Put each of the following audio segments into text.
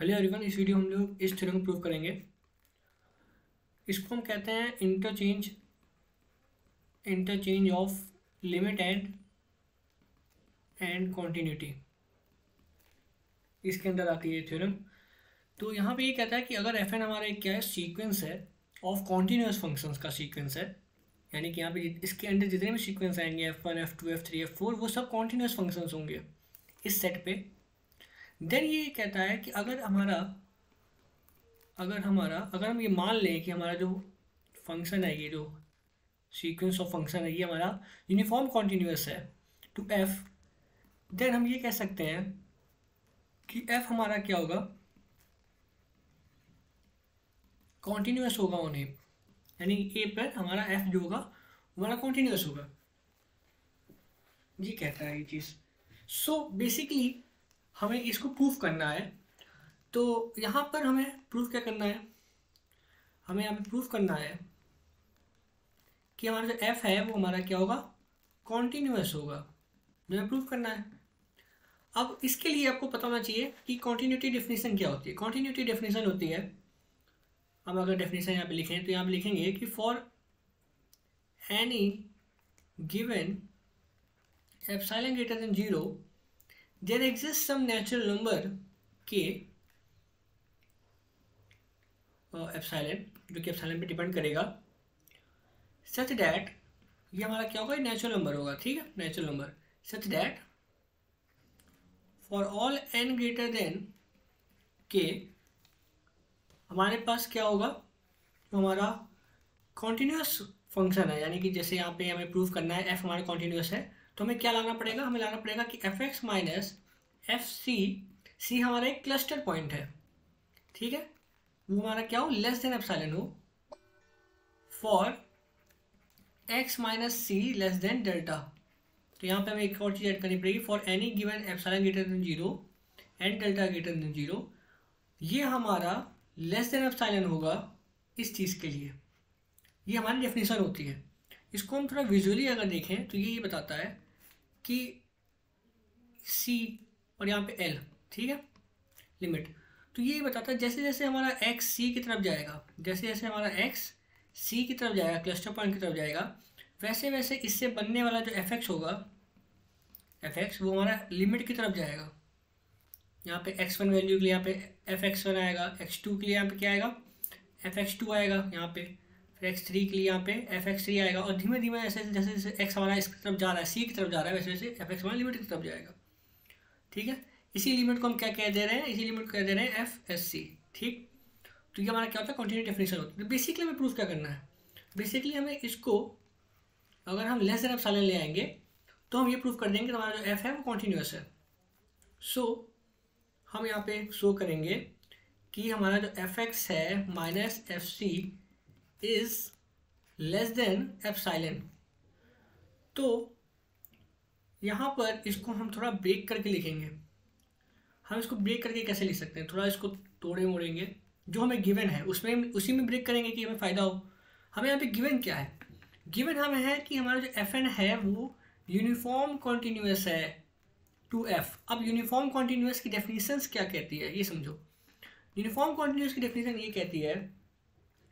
Hello everyone, इस video हम लोग इस थ्योरम को प्रूव करेंगे। इसको हम कहते हैं interchange of limit and continuity. इसके अंदर आती है ये थ्योरम। तो यहाँ पे ये कहता है कि अगर एफ एन हमारा एक क्या है, सीक्वेंस है ऑफ कॉन्टिन्यूस फंक्शंस का सीक्वेंस है, यानी कि यहाँ पे इसके अंदर जितने भी सीक्वेंस आएंगे F1 F2 F3 F4 वो सब कॉन्टिन्यूस फंक्शंस होंगे इस सेट पे। देन ये कहता है कि अगर हम ये मान लें कि हमारा जो फंक्शन है, ये जो सीक्वेंस ऑफ फंक्शन है, ये हमारा यूनिफॉर्म कॉन्टिन्यूस है टू एफ, देन हम ये कह सकते हैं कि एफ हमारा क्या होगा, कॉन्टिन्यूस होगा ऑन ए, यानी ए पर हमारा एफ जो होगा वो हमारा कॉन्टिन्यूस होगा। ये कहता है ये चीज़। सो बेसिकली हमें इसको प्रूफ करना है। तो यहाँ पर हमें प्रूफ क्या करना है, हमें यहाँ पे प्रूफ करना है कि हमारा जो f है वो हमारा क्या होगा, कॉन्टिन्यूस होगा। जो हमें प्रूफ करना है। अब इसके लिए आपको पता होना चाहिए कि कॉन्टिन्यूटी डेफिनेशन क्या होती है। कॉन्टिन्यूटी डेफिनेशन होती है, हम अगर डेफिनेशन यहाँ पे लिखें तो यहाँ पे लिखेंगे कि for any given epsilon greater than 0 there exist some natural number K epsilon, जो कि एप्सिलॉन पे डिपेंड करेगा, सच दैट, ये हमारा क्या होगा, नेचुरल नंबर होगा, ठीक है, natural number, such that for all n greater than k हमारे पास क्या होगा, जो हमारा कॉन्टिन्यूस फंक्शन है, यानी कि जैसे यहाँ पे हमें प्रूफ करना है f हमारा कॉन्टिन्यूस है, तो हमें क्या लाना पड़ेगा, हमें लाना पड़ेगा कि f x minus f c हमारा एक क्लस्टर पॉइंट है, ठीक है, वो हमारा क्या हो, लेस देन एप्सिलॉन हो, for x minus c less than delta. तो यहाँ पे हमें एक और चीज़ ऐड करनी पड़ेगी, for any given epsilon greater than 0 and delta greater than 0, ये हमारा लेस देन एप्सिलॉन होगा इस चीज़ के लिए। ये हमारी डेफिनेशन होती है। इसको हम थोड़ा विजुअली अगर देखें तो ये बताता है कि c और यहाँ पे l, ठीक है, लिमिट, तो ये बताता है जैसे जैसे हमारा x c की तरफ जाएगा, जैसे जैसे हमारा x c की तरफ जाएगा, क्लस्टर पॉइंट की तरफ जाएगा, वैसे वैसे इससे बनने वाला जो एफ एक्स होगा, एफ एक्स वो हमारा लिमिट की तरफ जाएगा। यहाँ पे x1 वैल्यू के लिए यहाँ पे एफ एक्स1 आएगा, x2 के लिए यहाँ पे क्या आएगा, एफ एक्स2 आएगा यहाँ पे, फिर x3 के लिए यहाँ पे एफ एक्स3 आएगा, और धीमे धीमे ऐसे जैसे जैसे x हमारा इसकी तरफ जा रहा है, c की तरफ जा रहा है, वैसे वैसे एफ एक्स हमारा लिमिट की तरफ जाएगा, ठीक है। इसी लिमिट को हम क्या कह दे रहे हैं, इसी लिमिट को कह दे रहे हैं एफ एस सी, ठीक। तो ये हमारा क्या होता है, कंटिन्यूटी डेफिनेशन होती है। तो बेसिकली हमें प्रूफ क्या करना है, बेसिकली हमें इसको अगर हम लेस देन एप्सिलॉन ले आएंगे तो हम ये प्रूफ कर देंगे कि हमारा जो एफ है वो कॉन्टिन्यूस है। सो हम यहाँ पे शो करेंगे कि हमारा जो एफ एक्स है minus f c is less than epsilon. तो यहाँ पर इसको हम थोड़ा ब्रेक करके लिखेंगे। हम इसको ब्रेक करके कैसे लिख सकते हैं, थोड़ा इसको तोड़े मोड़ेंगे, जो हमें गिवन है उसमें उसी में ब्रेक करेंगे कि हमें फ़ायदा हो। हमें यहाँ पे गिवन क्या है, गिवन हमें है कि हमारा जो एफ एन है वो यूनिफॉर्म कॉन्टिन्यूस है टू एफ। अब यूनिफॉर्म कॉन्टिन्यूस की डेफिनेशंस क्या कहती है ये समझो। यूनिफॉर्म कॉन्टिन्यूस की डेफिनेशन ये कहती है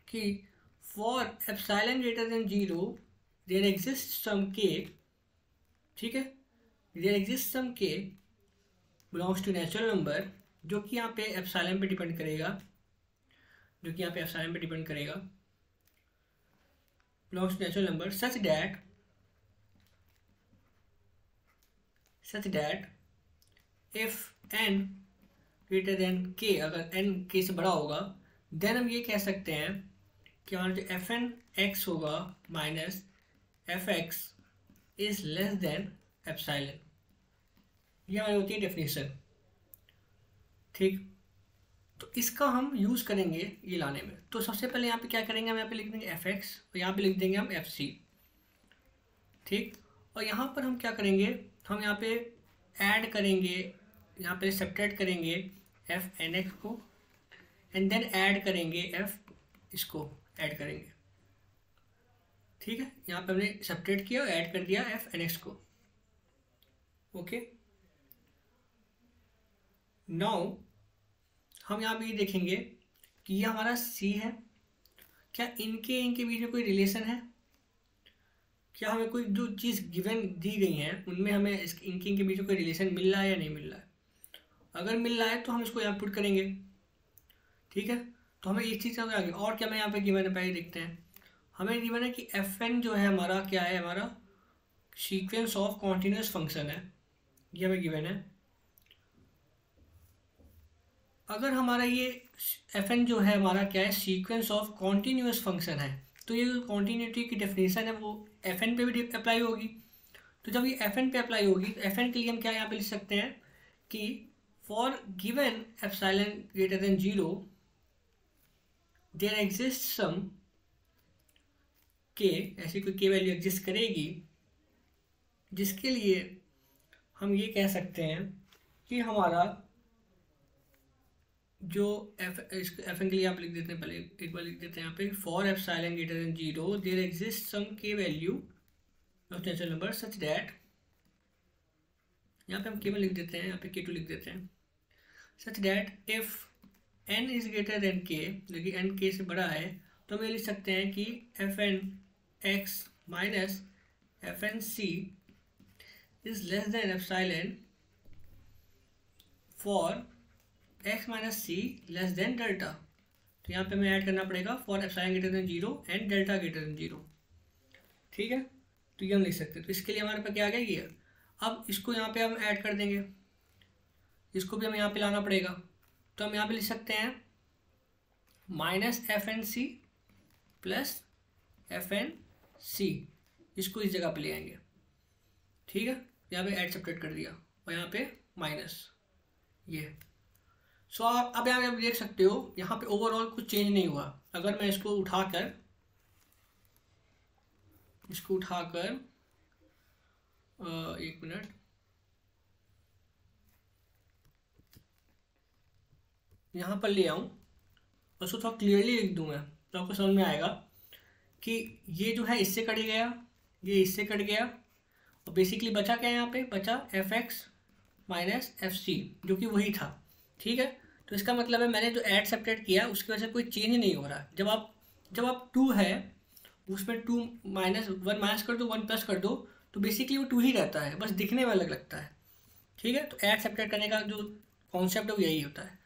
कि for epsilon greater than 0 there exist some K, ठीक है, देयर एग्जिस्ट सम के बिलोंग्स टू नेचुरल नंबर, जो कि यहाँ पे एप्सिलॉन पे डिपेंड करेगा, जो कि यहाँ पे एप्सिलॉन पे डिपेंड करेगा, belongs to natural number such that if n greater than k, अगर n k से बड़ा होगा, देन हम ये कह सकते हैं कि हमारा जो एफ एन एक्स होगा minus F x is less than epsilon. ये हमारी होती है डेफिनेशन, ठीक। तो इसका हम यूज़ करेंगे ये लाने में। तो सबसे पहले यहाँ पे क्या करेंगे, हम यहाँ पे लिख देंगे एफ एक्स और यहाँ पे लिख देंगे हम एफ सी, ठीक। और यहाँ पर हम क्या करेंगे, हम यहाँ पे ऐड करेंगे, यहाँ पे सब्ट्रैक्ट करेंगे एफ एन एक्स को, एंड देन ऐड करेंगे एफ इसको ऐड करेंगे, ठीक है। यहाँ पे हमने सब्ट्रैक्ट किया और ऐड कर दिया एफ एन एक्स को, ओके। नाउ हम यहाँ पे ये देखेंगे कि ये हमारा सी है, क्या इनके बीच में कोई रिलेशन है, क्या हमें कोई जो चीज़ गिवन दी गई हैं उनमें हमें इनके बीच में कोई रिलेशन मिल रहा है या नहीं मिल रहा है। अगर मिल रहा है तो हम इसको यहाँ पुट करेंगे, ठीक है। तो हमें एक चीज़ समझ आ गई। और क्या मैं यहाँ पे गिवन है पहले देखते हैं। हमें गिवन है कि एफ एन जो है हमारा क्या है, हमारा सीक्वेंस ऑफ कॉन्टिन्यूस फंक्शन है, ये हमें गिवन है। अगर हमारा ये एफ एन जो है हमारा क्या है, सीक्वेंस ऑफ कॉन्टिन्यूस फंक्शन है, तो ये जो कॉन्टीन्यूटी की डेफिनेशन है वो एफ एन पे भी अप्लाई होगी। तो जब ये एफ एन पे अप्लाई होगी तो एफ एन के लिए हम क्या यहाँ पे लिख सकते हैं कि for given epsilon greater than 0 there exist some K, ऐसी कोई के वैल्यू एग्जिस्ट करेगी जिसके लिए हम ये कह सकते हैं कि हमारा जो एफ एन के लिए आप लिख देते हैं, पहले एक बार लिख देते हैं यहाँ पे, for epsilon greater than 0 there exist some K value of natural number such that, यहाँ पे हम केवल लिख देते हैं, यहाँ पे k2 लिख देते हैं, सच that if n is greater than k, यदि n k से बड़ा है, तो हम ये लिख सकते हैं कि f N x minus F N c is less than epsilon for x minus c less than delta. तो यहाँ पे हमें ऐड करना पड़ेगा for epsilon greater than 0 and delta greater than 0, ठीक है। तो ये हम लिख सकते हैं। तो इसके लिए हमारे पास क्या आ गया ये। अब इसको यहाँ पे हम ऐड कर देंगे, इसको भी हमें यहाँ पे लाना पड़ेगा। तो हम यहाँ पे लिख सकते हैं minus F N C plus f N c, इसको इस जगह पे ले आएंगे, ठीक है। यहाँ पे ऐड सब्ट्रैक्ट कर दिया और यहाँ पे माइनस ये। सो अब यहाँ आप देख सकते हो यहाँ पे ओवरऑल कुछ चेंज नहीं हुआ। अगर मैं इसको उठाकर एक मिनट, यहाँ पर ले आऊँ और उसको थोड़ा क्लियरली लिख दूँ मैं, तो आपको समझ में आएगा कि ये जो है इससे कट गया, ये इससे कट गया, और बेसिकली बचा क्या है, यहाँ पे बचा f x minus f c, जो कि वही था, ठीक है। तो इसका मतलब है मैंने जो ऐड सब्ट्रैक्ट किया उसकी वजह से कोई चेंज नहीं हो रहा। जब आप 2 है उसमें 2 माइनस 1 माइनस कर दो 1 प्लस कर दो, तो बेसिकली वो 2 ही रहता है, बस दिखने में अलग लगता है, ठीक है। तो ऐड सब्ट्रैक्ट करने का जो कॉन्सेप्ट है वो यही होता है।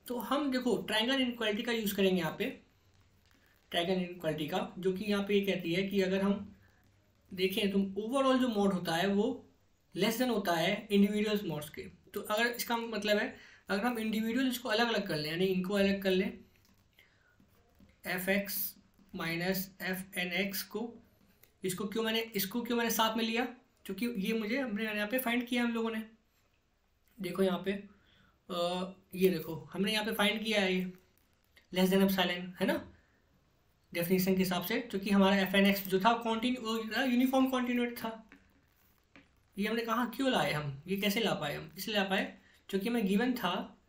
तो हम देखो ट्रायंगल इनइक्वालिटी का यूज़ करेंगे यहाँ पे, ट्रायंगल इनइक्वालिटी का, जो कि यहाँ पे ये कहती है कि अगर हम देखें तो ओवरऑल जो मोड होता है वो लेस देन होता है इंडिविजुअल मोड्स के। तो अगर इसका मतलब है अगर हम इंडिविजुअल इसको अलग अलग कर लें, यानी इनको अलग कर लें, f x minus F N x को, इसको क्यों मैंने साथ में लिया, क्योंकि ये मुझे हमने यहाँ पे फाइंड किया हम लोगों ने। देखो यहाँ पे ये देखो हमने यहाँ पे फाइंड किया है ये लेस देन एप्सिलॉन, है ना, डेफिनेशन के हिसाब से, क्योंकि हमारा एफ एन एक्स जो था यूनिफॉर्म कॉन्टिन्यूट था। ये हमने कहा क्यों लाए, हम ये कैसे ला पाए, हम इसलिए ला पाए क्योंकि हमें गिवन था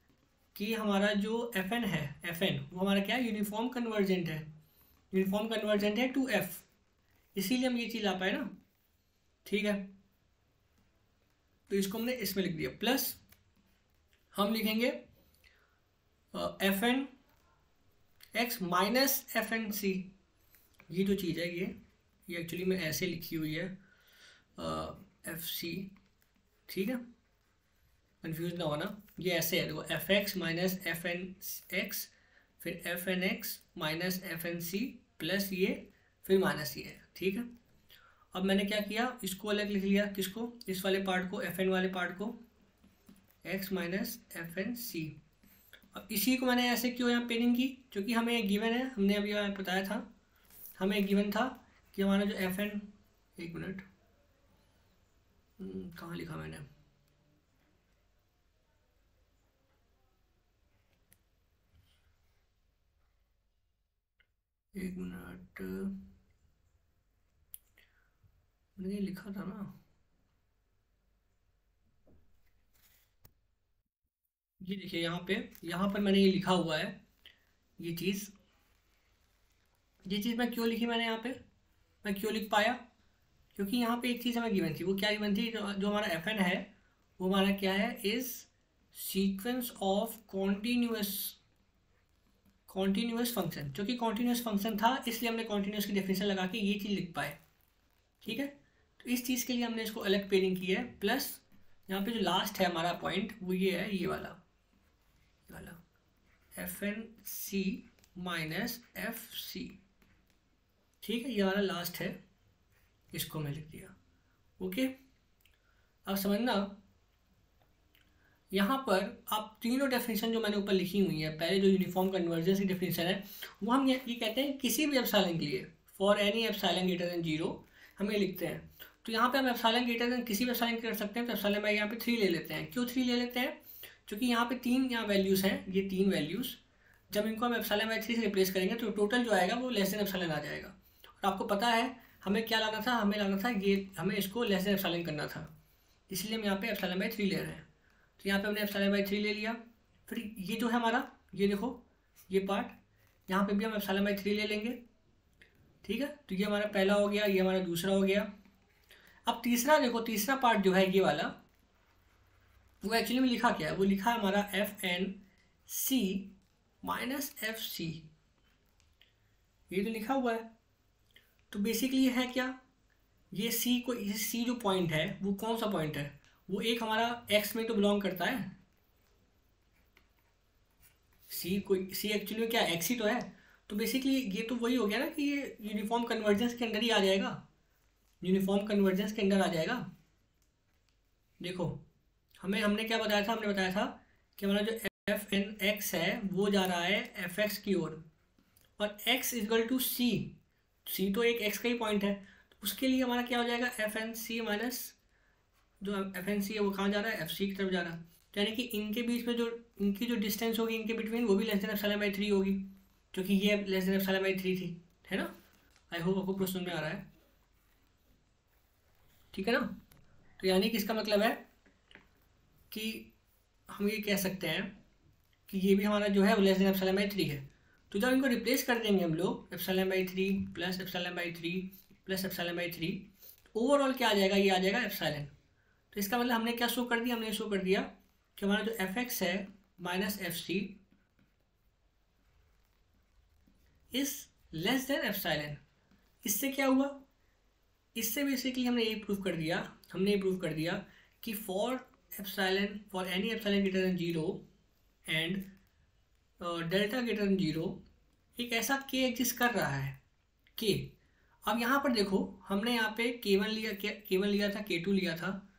कि हमारा जो एफ एन है, एफ एन वो हमारा क्या है, यूनिफॉर्म कन्वर्जेंट है टू एफ, इसीलिए हम ये चीज़ ला पाए ना, ठीक है। तो इसको हमने इसमें लिख दिया, प्लस हम लिखेंगे f N x minus F N c. ये जो चीज़ है ये एक्चुअली में ऐसे लिखी हुई है एफ सी, ठीक है, कंफ्यूज ना होना, ये ऐसे है, देखो F x minus F N X, फिर F N x minus F N C plus ये, फिर माइनस ये है, ठीक है। अब मैंने क्या किया, इसको अलग लिख लिया, किसको, इस वाले पार्ट को, एफ एन वाले पार्ट को, x minus F N c. अब इसी को मैंने ऐसे क्यों यहाँ पेनिंग की, क्योंकि हमें एक गिवन है, हमने अभी बताया था, हमें एक गिवन था कि हमारा जो एफ एन, एक मिनट कहाँ लिखा मैंने, एक मिनट, मैंने ये लिखा था ना, ये देखिए यहाँ पर मैंने ये लिखा हुआ है, ये चीज़ मैं क्यों लिखी मैंने यहाँ पे, मैं क्यों लिख पाया, क्योंकि यहाँ पे एक चीज़ हमें गिवन थी, वो क्या गिवन थी, जो हमारा एफ एन है वो हमारा क्या है, is sequence of continuous function, जो कि कॉन्टिन्यूस फंक्शन था इसलिए हमने कॉन्टिन्यूस की डेफिनेशन लगा के ये चीज़ लिख पाए। ठीक है, तो इस चीज़ के लिए हमने इसको अलग पेयरिंग की है। प्लस यहाँ पे जो लास्ट है हमारा पॉइंट वो ये है, ये वाला FNC माइनस FC। ठीक है, ये वाला लास्ट है, इसको मैं लिख दिया। ओके, अब समझना यहाँ पर आप तीनों डेफिनेशन जो मैंने ऊपर लिखी हुई है, पहले जो यूनिफॉर्म कन्वर्जेंस की डेफिनेशन है वो हम ये कहते हैं किसी भी एप्सिलॉन के लिए, for any epsilon greater than 0 हम ये लिखते हैं। तो यहाँ पे हम एप्सिलॉन ग्रेटर देन किसी भी एप्सिलॉन कर सकते हैं, तो एप्सिलॉन बाई यहाँ पे 3 ले लेते हैं। क्यों 3 ले लेते हैं? क्योंकि यहाँ पे 3 यहाँ वैल्यूज़ हैं, ये 3 वैल्यूज़, जब इनको हम एप्सिलॉन बाई 3 से रिप्लेस करेंगे तो टोटल जो आएगा वो लेस देन एप्सिलॉन आ जाएगा। और आपको पता है हमें क्या लाना था, हमें इसको लेस देन एप्सिलॉन करना था, इसलिए हम यहाँ पे एप्सिलॉन बाई 3 ले रहे हैं। तो यहाँ पे हमने एप्सिलॉन बाई 3 ले लिया। फिर ये जो है हमारा, ये देखो ये पार्ट, यहाँ पे भी हम एप्सिलॉन बाई 3 ले लेंगे। ठीक है, तो ये हमारा पहला हो गया, ये हमारा दूसरा हो गया। अब तीसरा देखो, तीसरा पार्ट जो है ये वाला, वो एक्चुअली में लिखा क्या है, वो लिखा है हमारा FNC माइनस FC, ये तो लिखा हुआ है। तो बेसिकली है क्या, ये C जो पॉइंट है वो कौन सा पॉइंट है, वो एक हमारा X में तो बिलोंग करता है। C एक्चुअली में क्या X ही तो है। तो बेसिकली ये तो वही हो गया ना कि ये यूनिफॉर्म कन्वर्जेंस के अंदर ही आ जाएगा, यूनिफॉर्म कन्वर्जेंस के अंदर आ जाएगा। देखो हमने क्या बताया था, हमने बताया था कि हमारा जो FNX है वो जा रहा है FX की ओर, और X इक्वल टू C तो एक X का ही पॉइंट है, तो उसके लिए हमारा क्या हो जाएगा, FNC माइनस जो FNC है वो कहाँ जा रहा है, FC की तरफ जा रहा है। तो यानी कि इनके बीच में जो इनकी जो डिस्टेंस होगी इनके बिटवीन, वो भी लेस देन एप्सिलॉन बाई 3 होगी, क्योंकि ये लेस देन एप्सिलॉन बाई 3 थी, है ना। आई होप आपको प्रश्न में आ रहा है, ठीक है ना। तो यानी कि इसका मतलब है कि हम ये कह सकते हैं कि ये भी हमारा जो है वो लेस देन एप्सिलॉन बाई 3 है। तो जब इनको रिप्लेस कर देंगे हम लोग epsilon by 3 plus epsilon by 3 plus epsilon by 3, overall क्या आ जाएगा, ये आ जाएगा एप्सिलॉन। तो इसका मतलब हमने क्या शो कर दिया, हमने शो कर दिया कि हमारा जो FX है minus FC is less than epsilon. इससे क्या हुआ, इससे बेसिकली हमने ये प्रूव कर दिया कि for any epsilon greater than 0 and delta greater than 0 एक ऐसा K एग्जिस्ट कर रहा है, K। अब यहाँ पर देखो हमने यहाँ पे K1 लिया था, K2 लिया था,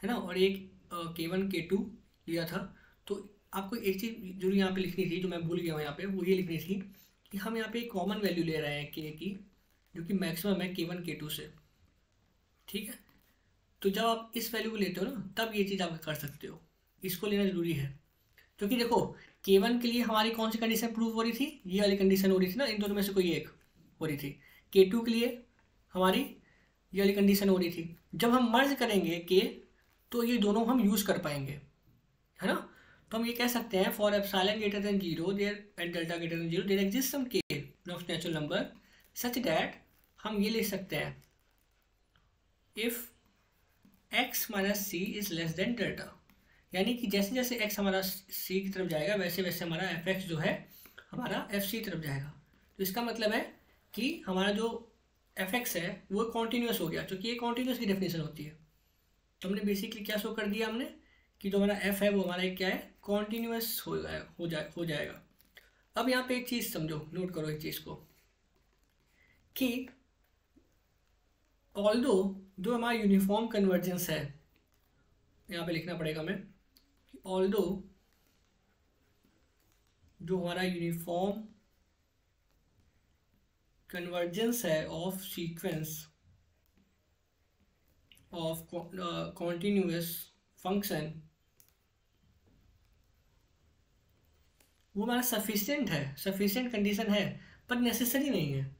है ना, और एक K1 K2 लिया था। तो आपको एक चीज़ जो यहाँ पे लिखनी थी, जो मैं भूल गया हूँ यहाँ पे, वो ये लिखनी थी कि हम यहाँ पे एक कॉमन वैल्यू ले रहे हैं K की, जो कि मैक्सिमम है K1 K2 से। ठीक है, तो जब आप इस वैल्यू को लेते हो ना, तब ये चीज़ आप कर सकते हो, इसको लेना जरूरी है। क्योंकि देखो K1 के लिए हमारी कौन सी कंडीशन प्रूव हो रही थी, ये वाली कंडीशन हो रही थी ना, इन दोनों में से कोई एक हो रही थी। K2 के लिए हमारी ये वाली कंडीशन हो रही थी। जब हम मर्ज करेंगे K, तो ये दोनों हम यूज़ कर पाएंगे, है ना। तो हम ये कह सकते हैं for epsilon greater than 0 there and delta greater than 0 there exist some K not natural number such that हम ये लिख सकते हैं if X minus C is less than delta. यानी कि जैसे जैसे X हमारा C की तरफ जाएगा वैसे वैसे हमारा FX जो है हमारा FC की तरफ जाएगा। तो इसका मतलब है कि हमारा जो FX है वो कॉन्टीन्यूस हो गया, क्योंकि ये कॉन्टीन्यूस की डेफिनेशन होती है। तो हमने बेसिकली क्या शो कर दिया हमने कि जो हमारा F है वो हमारा क्या है, कॉन्टीन्यूस हो जाएगा। अब यहाँ पे एक चीज़ समझो, नोट करो एक चीज़ को कि ऑल्दो जो हमारा यूनिफॉर्म कन्वर्जेंस है, यहाँ पे लिखना पड़ेगा हमें कि ऑल्दो जो हमारा यूनिफॉर्म कन्वर्जेंस है of sequence of continuous function, वो हमारा सफिशिएंट कंडीशन है, पर नेसेसरी नहीं है।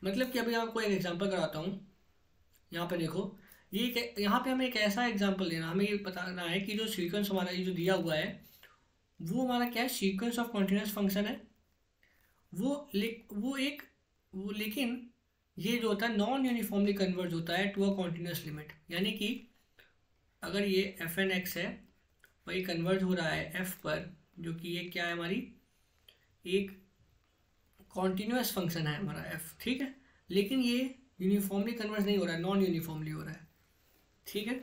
मतलब कि अभी आपको एक एग्जांपल कराता हूँ। यहाँ पे देखो, यहाँ पे हमें एक ऐसा एग्जांपल लेना, हमें ये बताना है कि जो सीक्वेंस हमारा ये जो दिया हुआ है वो हमारा क्या है, सीक्वेंस ऑफ कॉन्टिन्यूस फंक्शन है। लेकिन ये जो होता है नॉन यूनिफॉर्मली कन्वर्ज होता है टू अ कॉन्टिन्यूस लिमिट। यानी कि अगर ये FNX है वही कन्वर्ज हो रहा है एफ पर, जो कि ये क्या है हमारी एक कॉन्टिन्यूस फंक्शन है हमारा एफ, ठीक है। लेकिन ये यूनिफॉर्मली कन्वर्ज नहीं हो रहा है, नॉन यूनिफॉर्मली हो रहा है, ठीक है।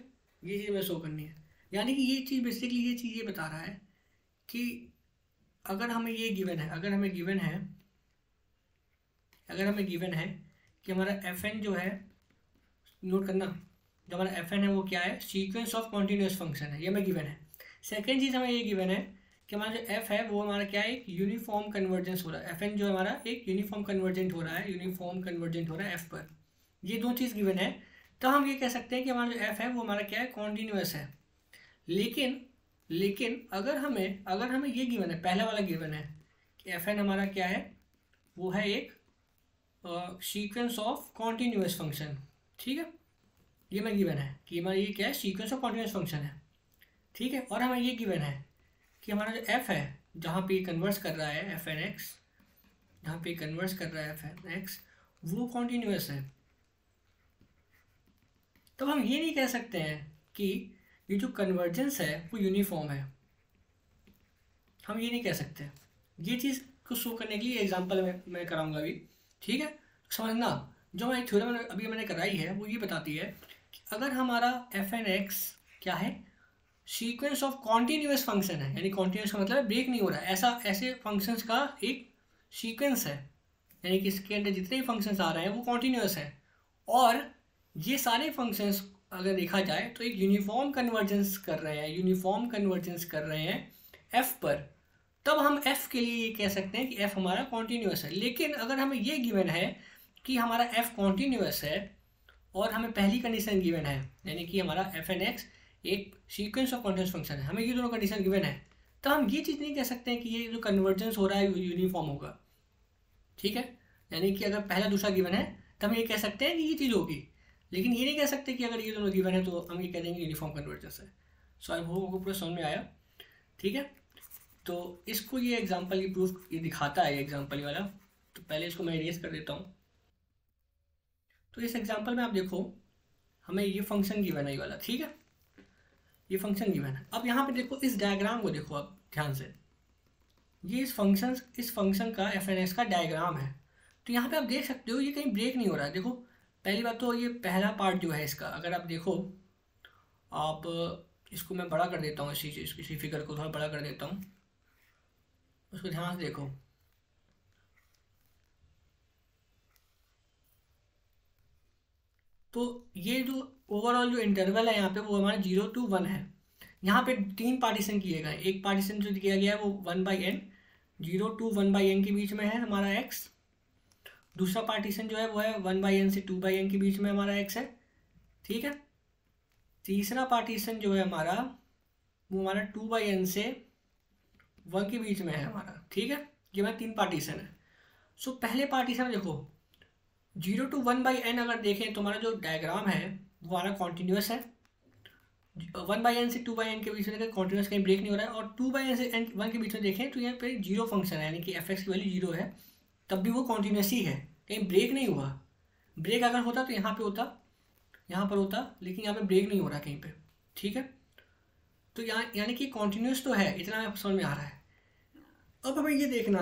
ये चीज़ हमें शो करनी है, यानी कि ये चीज़ बेसिकली ये चीज़ ये बता रहा है कि अगर हमें ये गिवन है, अगर हमें गिवन है कि हमारा एफ एन जो है, नोट करना, जो हमारा एफ एन है वो क्या है, सीक्वेंस ऑफ कॉन्टिन्यूस फंक्शन है, ये हमें गिवन है। सेकेंड चीज़ हमें ये गिवन है कि हमारा जो एफ है वो हमारा क्या है, एक यूनिफॉर्म कन्वर्जेंस हो रहा है, एफ एन जो है हमारा एक यूनिफॉर्म कन्वर्जेंट हो रहा है एफ पर। ये दो चीज़ गिवन है, तो हम ये कह सकते हैं कि हमारा जो एफ है वो हमारा क्या है, कॉन्टिन्यूस है। लेकिन अगर हमें ये गिवन है, पहला वाला गिवन है कि एफ एन हमारा क्या है, वो है एक सीक्वेंस ऑफ कॉन्टिन्यूस फंक्शन, ठीक है। ये हमें गिवन है कि हमारा ये क्या है, सीक्वेंस ऑफ कॉन्टिन्यूस फंक्शन है, ठीक है। और हमें ये गिवन है कि हमारा जो एफ है, जहाँ पे कन्वर्स कर रहा है एफ एन एक्स, वो कॉन्टिन्यूस है। तो हम ये नहीं कह सकते हैं कि ये जो कन्वर्जेंस है वो यूनिफॉर्म है, हम ये नहीं कह सकते। ये चीज़ को शो करने के लिए एग्जांपल मैं कराऊंगा अभी, ठीक है। समझना, जो मैं थ्योरम अभी मैंने कराई है वो ये बताती है कि अगर हमारा एफ एन एक्स क्या है, सीक्वेंस ऑफ कॉन्टिन्यूस फंक्शन है, यानी कॉन्टिन्यूस का मतलब ब्रेक नहीं हो रहा है, ऐसे फंक्शंस का एक सीक्वेंस है, यानी कि इसके अंदर जितने भी फंक्शंस आ रहे हैं वो कॉन्टिन्यूस है, और ये सारे फंक्शंस अगर देखा जाए तो एक यूनिफॉर्म कन्वर्जेंस कर रहे हैं एफ पर, तब हम एफ के लिए ये कह सकते हैं कि एफ हमारा कॉन्टिन्यूस है। लेकिन अगर हमें ये गिवन है कि हमारा एफ कॉन्टिन्यूस है और हमें पहली कंडीशन गिवन है, यानी कि हमारा एफ एन एक्स एक सीक्वेंस ऑफ कॉन्टिन्यूस फंक्शन है, हमें ये दोनों कंडीशन गिवन है, तो हम ये चीज़ नहीं कह सकते हैं कि ये जो कन्वर्जेंस हो रहा है यूनिफॉर्म होगा, ठीक है। यानी कि अगर पहला दूसरा गिवन है तो हम ये कह सकते हैं कि ये चीज़ होगी, लेकिन ये नहीं कह सकते कि अगर ये दोनों गिवन है तो हम ये कह देंगे यूनिफॉर्म कन्वर्जेंस है। सो आई होप आपको पूरा समझ में आया, ठीक है। तो इसको ये एग्जांपल की प्रूफ ये दिखाता है, एग्जांपल वाला, तो पहले इसको मैं इरेज कर देता हूँ। तो इस एग्जांपल में आप देखो, हमें ये फंक्शन गिवन है ये वाला, ठीक है, ये फंक्शन गिवन है। अब यहाँ पे देखो, इस डायग्राम को देखो आप ध्यान से, ये इस फंक्शन का एफ एन एक्स का डायग्राम है। तो यहाँ पे आप देख सकते हो ये कहीं ब्रेक नहीं हो रहा है। देखो, पहली बात तो ये पहला पार्ट जो है इसका, अगर आप देखो, आप इसको मैं बड़ा कर देता हूँ, इसी फिगर को थोड़ा बड़ा कर देता हूँ, उसको ध्यान से देखो। तो ये जो ओवरऑल जो इंटरवल है यहाँ पे वो हमारा 0 to 1 है। यहाँ पे 3 पार्टीशन किए गए, एक पार्टीशन जो किया गया है वो 1/n, 0 to 1/n के बीच में है हमारा x। दूसरा पार्टीशन जो है वो है 1/n से 2/n के बीच में हमारा x है, ठीक है। तीसरा पार्टीशन जो है हमारा वो हमारा 2/n से 1 के बीच में है हमारा, ठीक है। ये हमारा 3 पार्टीशन है। सो पहले पार्टीशन देखो, 0 to 1/n अगर देखें तो हमारा जो डायग्राम है वो हमारा कॉन्टिन्यूस है, 1/n से 2/n के बीच में देखें कॉन्टिन्यूस, कहीं ब्रेक नहीं हो रहा है, और 2/n से 1 के बीच में देखें तो यहाँ पे 0 फंक्शन है, यानी कि एफ एक्स की वैल्यू 0 है, तब भी वो कॉन्टिन्यूस ही है, कहीं ब्रेक नहीं हुआ। ब्रेक अगर होता तो यहाँ पर होता, लेकिन यहाँ पे ब्रेक नहीं हो रहा कहीं पे, ठीक है। तो यहाँ यानी कि कॉन्टिन्यूस तो है, इतना हमें समझ में आ रहा है। अब हमें ये देखना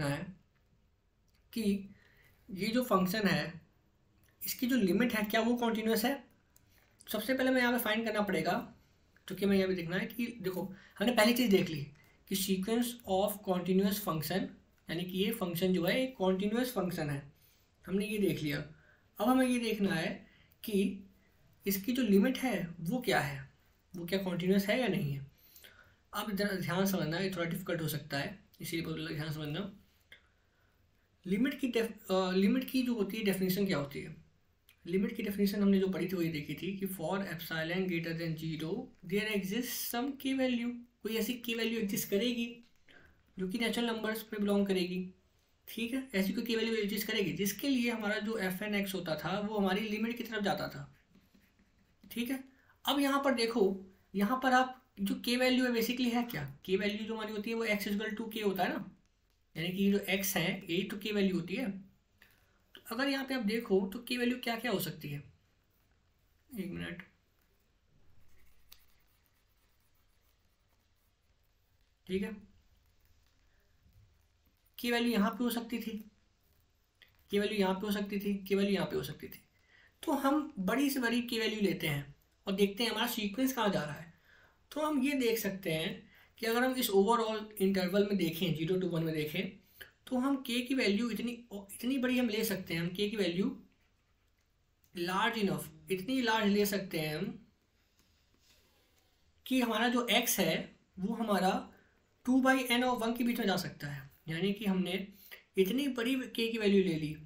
है कि ये जो फंक्शन है इसकी जो लिमिट है क्या वो कॉन्टिन्यूस है। सबसे पहले मैं यहाँ पे फाइंड करना पड़ेगा, क्योंकि मैं यहाँ पे देखना है कि देखो, हमने पहली चीज़ देख ली कि सीक्वेंस ऑफ कॉन्टिन्यूस फंक्शन, यानी कि ये फंक्शन जो है एक कॉन्टिन्यूस फंक्शन है, हमने ये देख लिया। अब हमें ये देखना है कि इसकी जो लिमिट है वो क्या है, वो क्या कॉन्टिन्यूस है या नहीं है। अब ज़रा ध्यान समझना, ये थोड़ा डिफिकल्ट हो सकता है, इसीलिए बोल रहा ध्यान समझना। लिमिट की जो होती है डेफिनेशन क्या होती है। लिमिट की डेफिनेशन हमने जो पढ़ी थी वही देखी थी कि for epsilon greater than 0 there exist some की वैल्यू, कोई ऐसी की वैल्यू एग्जिस्ट करेगी जो कि नेचुरल नंबर्स पे बिलोंग करेगी, ठीक है। ऐसी कोई की वैल्यू एग्जिस्ट करेगी जिसके लिए हमारा जो एफ एन एक्स होता था वो हमारी लिमिट की तरफ जाता था, ठीक है। अब यहाँ पर देखो, यहाँ पर आप जो के वैल्यू है बेसिकली है क्या, के वैल्यू जो हमारी होती है वो एक्स इक्वल टू के होता है ना, यानी कि जो एक्स है यही तो के वैल्यू होती है। तो अगर यहाँ पे आप देखो तो के वैल्यू क्या क्या हो सकती है, एक मिनट, ठीक है, की वैल्यू यहाँ पे हो सकती थी, की वैल्यू यहाँ पे हो सकती थी, की वैल्यू यहाँ पे हो सकती थी। तो हम बड़ी से बड़ी की वैल्यू लेते हैं और देखते हैं हमारा सीक्वेंस कहाँ जा रहा है। तो हम ये देख सकते हैं कि अगर हम इस ओवरऑल इंटरवल में देखें, 0 to 1 में देखें, तो हम के की वैल्यू इतनी बड़ी हम ले सकते हैं, हम के की वैल्यू लार्ज इनफ, इतनी लार्ज ले सकते हैं हम कि हमारा जो x है वो हमारा 2/n और 1 के बीच में जा सकता है। यानी कि हमने इतनी बड़ी k की वैल्यू ले ली,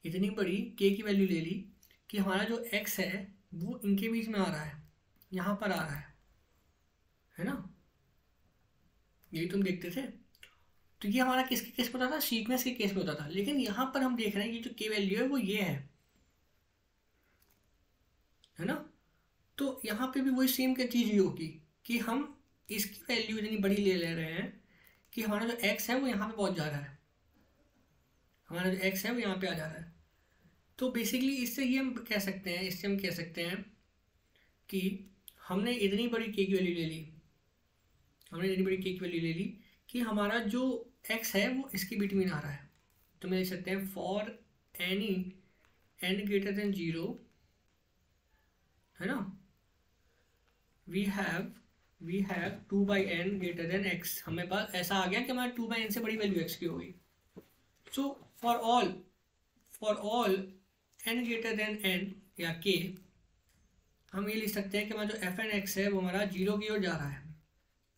इतनी बड़ी k की वैल्यू ले ली कि हमारा जो x है वो इनके बीच में आ रहा है, यहाँ पर आ रहा है ना, यही तुम देखते थे। तो ये हमारा किसके केस में होता था, सीक्वेंस के केस में होता था। लेकिन यहाँ पर हम देख रहे हैं कि जो k वैल्यू है वो ये है ना। तो यहाँ पे भी वही सेम क्या चीज़ ही होगी कि हम इसकी वैल्यू इतनी बड़ी ले रहे हैं कि हमारा जो x है वो यहाँ पे पहुँच जा रहा है, हमारा जो x है वो यहाँ पे आ जा रहा है। तो बेसिकली इससे ये हम कह सकते हैं, इससे हम कह सकते हैं कि हमने इतनी बड़ी k की वैल्यू ले ली, हमने इतनी बड़ी k की वैल्यू ले ली कि हमारा जो x है वो इसके बीच में आ रहा है। तो मैं लिख सकते हैं for any n greater than 0, है ना, we have 2/n greater than x। हमें पास ऐसा आ गया कि हमारा 2/n से बड़ी वैल्यू x की होगी। So for all n greater then n या k, हम ये लिख सकते हैं कि हमारा जो fn(x) है वो हमारा 0 की ओर जा रहा है।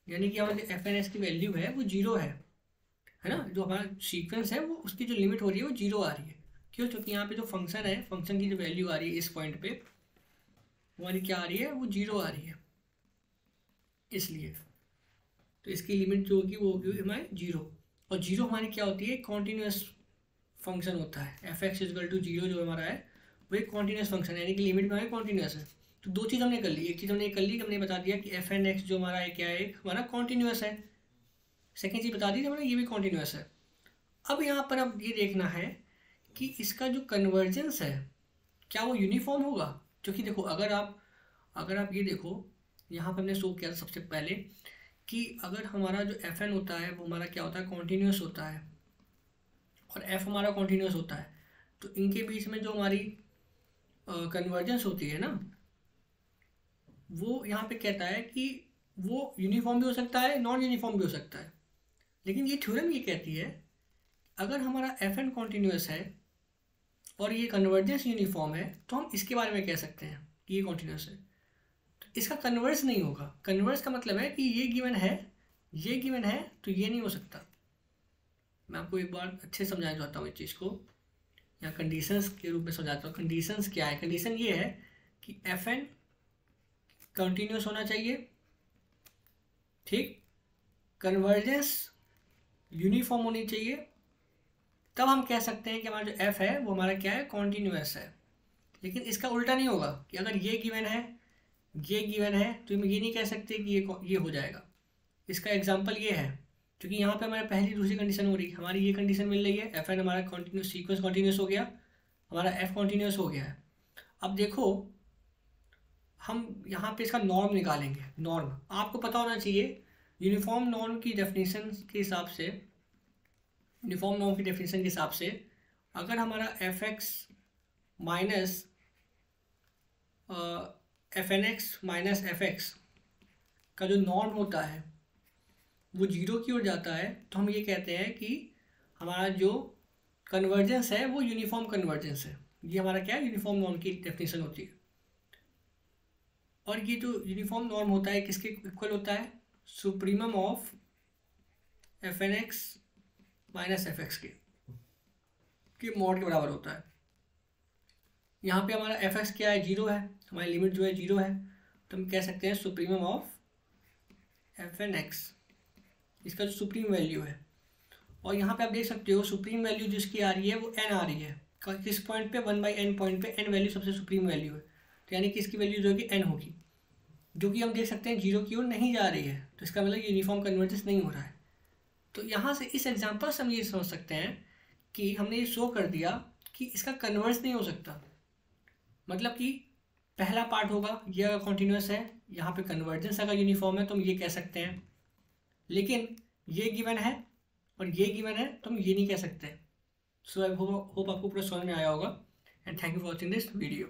यानी कि हमारा जो fn(x) की वैल्यू है वो 0 है ना। जो हमारा सीक्वेंस है वो उसकी जो लिमिट हो रही है वो 0 आ रही है। क्यों? क्योंकि यहाँ पे जो फंक्शन है, फंक्शन की जो वैल्यू आ रही है इस पॉइंट पे, वो हमारी क्या आ रही है, वो 0 आ रही है, इसलिए। तो इसकी लिमिट जो होगी वो होगी हमारी 0, और 0 हमारी क्या होती है, कॉन्टीन्यूस फंक्शन होता है। fx = 0 जो हमारा है वो एक कॉन्टीन्यूस फंक्शन है, यानी कि लिमिट में हमारी कॉन्टीन्यूस है। तो दो चीज़ हमने कर ली, एक चीज़ हमने कर ली कि हमने बता दिया कि fn(x) जो हमारा है क्या है, एक हमारा कॉन्टीन्यूस है। सेकेंड चीज़ बता दी हमने, ये भी कॉन्टीन्यूस है। अब यहाँ पर अब ये देखना है कि इसका जो कन्वर्जेंस है क्या वो यूनिफॉर्म होगा। क्योंकि देखो अगर आप ये देखो, यहाँ पर हमने शो किया था सबसे पहले कि अगर हमारा जो fn होता है वो हमारा क्या होता है, कॉन्टीन्यूस होता है, और f हमारा कॉन्टीन्यूस होता है, तो इनके बीच में जो हमारी कन्वर्जेंस होती है ना, वो यहाँ पे कहता है कि वो यूनिफॉर्म भी हो सकता है, नॉन यूनिफॉर्म भी हो सकता है। लेकिन ये थ्योरम ये कहती है अगर हमारा fn कॉन्टीन्यूस है और ये कन्वर्जेंस यूनिफॉर्म है तो हम इसके बारे में कह सकते हैं कि ये कॉन्टीन्यूस है। तो इसका कन्वर्स नहीं होगा। कन्वर्स का मतलब है कि ये गिवन है, ये गिवन है, तो ये नहीं हो सकता। मैं आपको एक बार अच्छे से समझाना चाहता हूँ इस चीज़ को, या कंडीशंस के रूप में समझाता हूँ। कंडीशंस क्या है? कंडीशन ये है कि fn कंटिन्यूस होना चाहिए, ठीक, कन्वर्जेंस यूनिफॉर्म होनी चाहिए, तब हम कह सकते हैं कि हमारा जो f है वो हमारा क्या है, कॉन्टीन्यूस है। लेकिन इसका उल्टा नहीं होगा कि अगर ये गिवन है, ये गिवन है, तो हम ये नहीं कह सकते कि ये हो जाएगा। इसका एग्जांपल ये है, क्योंकि यहाँ पे हमारे पहली दूसरी कंडीशन हो रही है, हमारी ये कंडीशन मिल रही है, fn हमारा कॉन्टीन्यूस, सीक्वेंस कॉन्टीन्यूस हो गया, हमारा f कॉन्टीन्यूस हो गया है। अब देखो हम यहाँ पे इसका नॉर्म निकालेंगे। नॉर्म आपको पता होना चाहिए, यूनिफॉर्म नॉर्म की डेफिनेशन के हिसाब से, यूनिफॉर्म नॉर्म की डेफिनेशन के हिसाब से अगर हमारा fx minus fnx minus fx का जो नॉर्म होता है वो 0 की ओर जाता है, तो हम ये कहते हैं कि हमारा जो कन्वर्जेंस है वो यूनिफॉर्म कन्वर्जेंस है। ये हमारा क्या है, यूनिफॉर्म नॉर्म की डेफिनेशन होती है। और ये जो यूनिफॉर्म नॉर्म होता है किसके इक्वल होता है, supremum of fnx minus fx के मॉड के बराबर होता है। यहाँ पे हमारा fx क्या है, 0 है, हमारी लिमिट जो है 0 है, तो हम कह सकते हैं सुप्रीमम ऑफ fnx, इसका जो सुप्रीम वैल्यू है। और यहाँ पे आप देख सकते हो सुप्रीम वैल्यू जिसकी आ रही है वो n आ रही है। किस पॉइंट पे, 1/n पॉइंट पे n वैल्यू सबसे सुप्रीम वैल्यू है, तो यानी कि इसकी वैल्यू जो होगी n होगी, जो कि हम देख सकते हैं 0 की ओर नहीं जा रही है, तो इसका मतलब यूनिफॉर्म कन्वर्जेंस नहीं हो रहा है। तो यहाँ से इस एग्जांपल से हम ये समझ सकते हैं कि हमने ये शो कर दिया कि इसका कन्वर्स नहीं हो सकता। मतलब कि पहला पार्ट होगा, ये अगर कॉन्टीन्यूस है, यहाँ पे कन्वर्जेंस अगर यूनिफॉर्म है तो हम ये कह सकते हैं लेकिन ये गिवन है और ये गिवन है तो हम ये नहीं कह सकते। सो आई होप आपको पूरा समझ में आया होगा and thank you for watching this video.